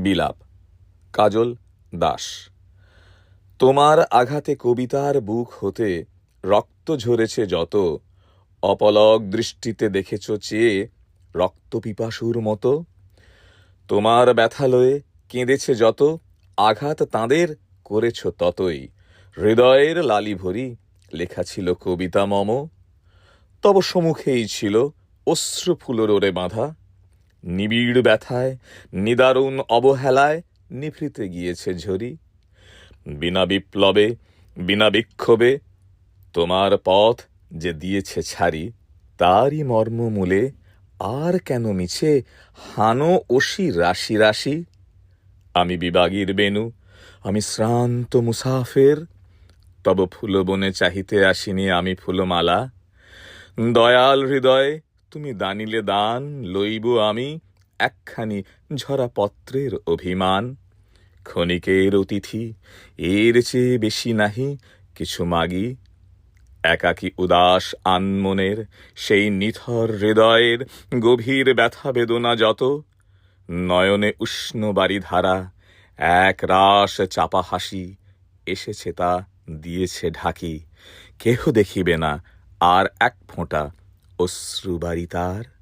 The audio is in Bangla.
বিলাপ, কাজল দাস। তোমার আঘাতে কবিতার বুক হতে রক্ত ঝরেছে যত, অপলক দৃষ্টিতে দেখেছ চেয়ে রক্ত পিপাসুর মতো। তোমার ব্যথা লয়ে কেঁদেছে যত, আঘাত তাঁদের করেছ ততই। হৃদয়ের লালি ভরি লেখা ছিল কবিতা মম। তব সম্মুখেই ছিল অশ্রু ফুলরোরে বাঁধা, নিবিড় ব্যথায় নিদারুণ অবহেলায় নিভৃতে গিয়েছে ঝরি। বিনা বিপ্লবে বিনা বিক্ষোভে তোমার পথ যে দিয়েছে ছাড়ি, তারই মর্মমূলে আর কেন মিছে হানো অসি রাশি রাশি। আমি বিবাগীর বেণু, আমি শ্রান্ত মুসাফের, তব ফুলবনে চাহিতে আসিনি আমি ফুলমালা। দয়াল হৃদয় তুমি দানিলে দান, লইব আমি একখানি ঝরা পত্রের অভিমান। ক্ষণিকের অতিথি, এর চেয়ে বেশি নাহি কিছু মাগি। একাকী উদাস আনমনের সেই নিথর হৃদয়ের গভীর ব্যথা বেদনা যত, নয়নে উষ্ণ বারিধারা এক রাস চাপা হাসি এসেছে তা দিয়েছে ঢাকি। কেহ দেখিবে না আর এক ফোঁটা অশ্রু বারি তার।